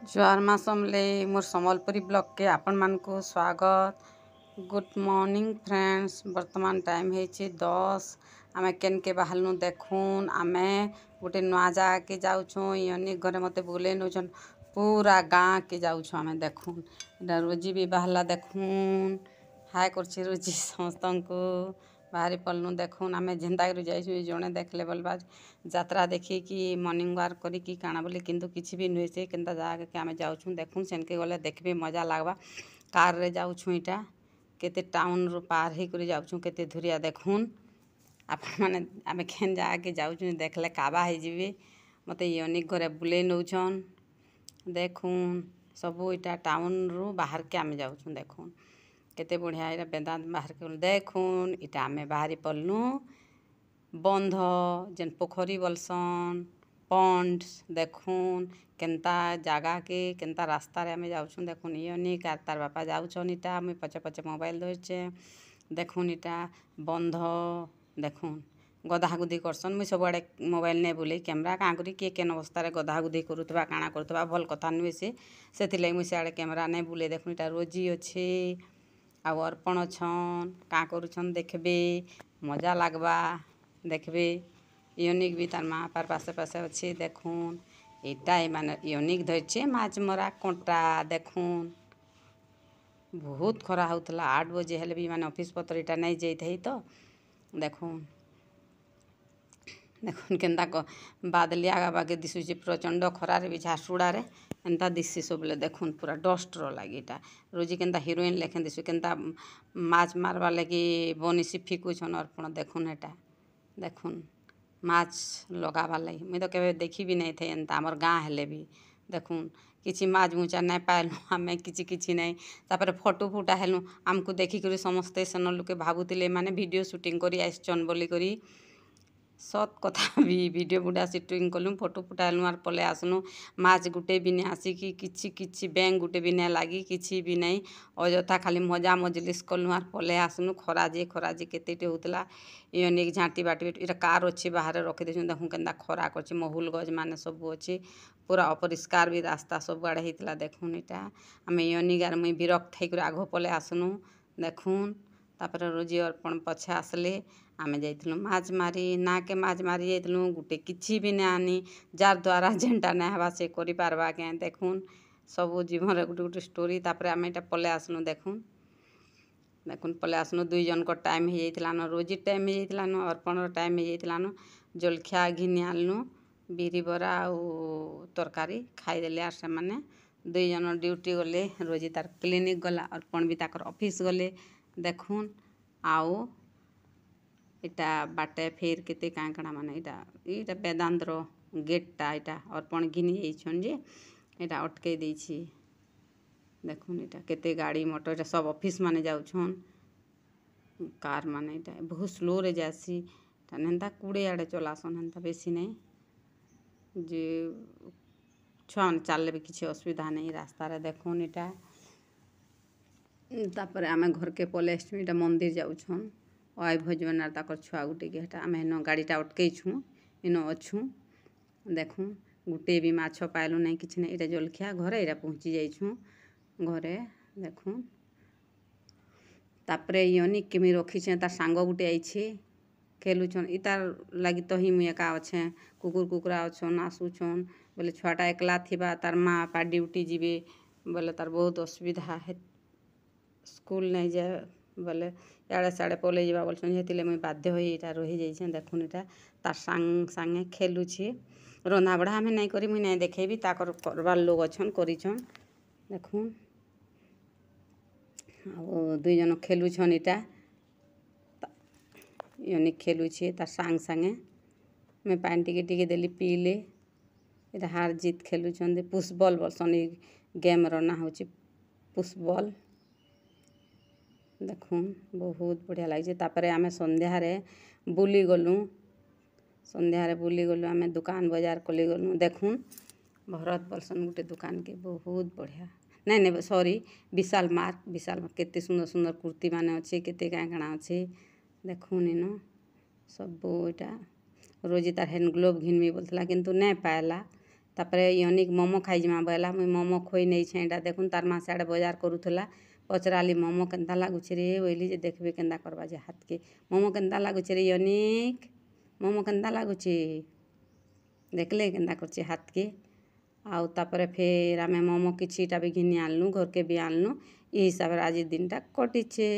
जुआर मासमले मोर सम्बलपुरी ब्लॉग के आपण मान को स्वागत। Good morning friends. वर्तमान टाइम है 10। आम केन के बाहर देखून आमे गोटे नुआ जगह के जाऊँ यूनिक घरे मत बुले नौन पूरा गाँ के जाऊँ आम देखून रोजी भी बाहरला देखून हाय कर रोजी समस्त को बाहरी पलनु देखून आम जेनता जाइए जड़े देखले बोलबा यात्रा देखिकी मॉर्निंग वाक करी काना बोली किंतु किसी भी नुहे से केनता जगह के आम जाऊँ देखून सेनके गले देखबे मजा लगवा। कार रे जाऊँ इटा केते टाउन रू पार ही कर जाऊँ केते धुरिया देखून आपण मैंने आम केन जगह के जाऊँ देखले काबा हो जी मत यूनिक घरे बुले नौछन देखून सबू इटा टाउन रू बाहर के आम जाऊँ देखून केते बढ़िया इटा बेदांत बाहर के देखून इटा आम बाहरी पलनु बंध जेन पोखरी बोलसन पंड देखून केनता जगह के केनता रास्ता रे आम जाऊँ देखून यूनिक आर तार बापा जाऊन इटा मुई पचे पचे मोबाइल धरचे देखून इटा बंध देखून गधागुधी करसन मुई सब आड़े मोबाइल नहीं बुले कैमरा काँ करी किए केन अवस्था गधागुधी करुवा काଣା करुवा भल कथा नुहे से मुई से आड़े कैमरा नहीं बुले देखून इटा रोजी अच्छे आ अर्पण छन काँ करुछन देखबे मजा लगवा देखबे यूनिक भी तार माँ पार पासे पासे अच्छे देखून इटा माने यूनिक धरचे माछ मरा कंटा देखून बहुत खरा होता 8 बजे हेले भी माने ऑफिस पत्र इटा नहीं जाइए तो देखून देखून केनता बादलिया बागे दिशुचे प्रचंड खरारे भी झारसुड़ारे एंता दिशी सबले देखून पूरा डस्टर लगे इटा रोजी केनता हिरोइन लेखें दिशु केनता माछ मारवा लगी बनिसी फिकुछन अर्पण देखून एटा देखून माछ लगावा लगी मुई तो केबे देखी भी नहीं थे एंता आमर गाँ हेले भी देखून किसी माछ मुचा नहीं पाइलु आम किसी नहीं तापर फोटो फुटा हेलु आमको देखिक समस्ते सेन लोके भावुले माने वीडियो शूटिंग करी आइसन बोलिकी सत कथा भी वीडियो बुढ़ा शूटिंग कलु फोटो फुटालु आर पले आसनु माछ गुटे भी नहीं आसिकी किछि बैंक गुटे भी नहीं लगी किसी भी नहीं अजथा खाली मजा मजलिस कलु आर पले आसनु खराजे केतेटे होता यूनिक झाँटी बाटी इटा कार अच्छे बाहर रखी देखूँ देखूँ केनता खरा कर महुल गज मान सब अच्छे पूरा अपरिष्कार भी रास्ता सब आड़े होता देखून इटा आम यूनिक आर मुई विरक्त होकर आग पले आसनु देखून तापर रोजी अर्पण पछे आसले आम जाइलु माछ मारी ना के माछ मारी जाइलु गुटे किसी भी नहीं आनी जार द्वारा जेनटा नहीं हवा से करि पारबा के देखून सब जीवन रे गुटे गुटे स्टोरी तापर आम इटा पले आसनु देखून देखून पले आसनु 2 जन को टाइम हो जाइलान रोजी टाइम हो जाइलान अर्पण टाइम हो जाइलान जलखिया घिनि आनलु बिरी बरा और तरकारी खाईदेले आर से माने 2 जन ड्यूटी गले रोजी तार क्लिनिक गला अर्पण भी ताकर ऑफिस गले देखून आओ इटा बाटे फिर केते काँ काଣା माने इटा वेदांतर गेटटा इटा अर्पण घिनि जाइछन जे इटा अटके देछि देखून इटा केते गाड़ी मोटर इटा सब ऑफिस माने जाउछन कार माने इटा बहुत स्लो रे जासी हेन्ता कुड़े आड़े चलासन हेन्ता बेसी नहीं जे छुआ मैंने चलले भी किसी असुविधा नहीं रास्ता रे देखून इटा तापर आम घर के पले इटा मंदिर जाउछन आई भजबनार ताकर छुआ गुटे के हटा आम हेन गाड़ीटा अटकईछू इन अच्छू देखूँ गुटे भी माछ पाइलु नहीं कि नहीं इटा जलखिया घरे इटा पहुँची जाइछू घरे देखूँ तापरे यूनिक के मुई रखीछे तार सांग गुटे आइछे खेलुछन इतार लगी तो ही मुई एका अच्छे कुकुर कुकुरा अच्छन आसुछन बोले छुआटा एकला थिबा तार माँ बापा ड्यूटी जीवे बोले तार बहुत असुविधा है स्कूल नहीं जाए बोले इड़े साड़े पलि जावा बोलछन हेतिले मुई बाध्य होई इटा रही जाइछे देखून इटा तार सांगे खेलुछे रंधा बढ़ा आमे नहीं करी मुई नहीं देखेबी ताकर करबार लोग अच्छन करिछन देखून आ 2 जन खेलुछन इटा यूनिक खेलुछे तार सांगे मैं पानी टिके देली पीले इटा हार जीत खेलुछन दे पुष्बॉल बोलसन गेम रना होची पुष्बॉल देखून बहुत बढ़िया लगे तापर आम संध्यारे बुली गलु आम दुकान बाजार कली गलु देखून भरत बोलसन गुटे दुकान के बहुत बढ़िया नहीं सॉरी विशाल मार्क केते सुंदर सुंदर कुर्ती माने अच्छे केते काँ काଣା अच्छे देखून इन सब इटा रोजी तार हैंड ग्लोव घिनमी बोलता किंतु नहीं पाएला ତାପରେ ୟନିକ୍ ମୋମୋ ଖାଇଯିମା ବୋଇଲା ମୁଇଁ ମୋମୋ ଖୋଇ ନେଇଛେ ଏଇଟା ଦେଖୁନ୍ ତାର୍ ମା ସିଆଡ଼େ ବଜାର କରୁଥିଲା ପଚରାଲି ମୋମୋ କେନ୍ତା ଲାଗୁଛେ ରେ ବୋଇଲି ଯେ ଦେଖବେ କେନ୍ତା କରବା ଯେ ହାତକେ ମୋମୋ କେନ୍ତା ଲାଗୁଛେ ରେ ୟନିକ୍ ମୋମୋ କେନ୍ତା ଲାଗୁଛେ ଦେଖିଲେ କେନ୍ତା କରୁଛେ ହାତକେ ଆଉ ତାପରେ ଫେର୍ ଆମେ ମୋମୋ କିଛିଟା ବି ଘିନି ଆଣିଲୁ ଘରକେ ବି ଆଣିଲୁ ଇ ହିସାବରେ ଆଜି ଦିନଟା କଟିଛେ।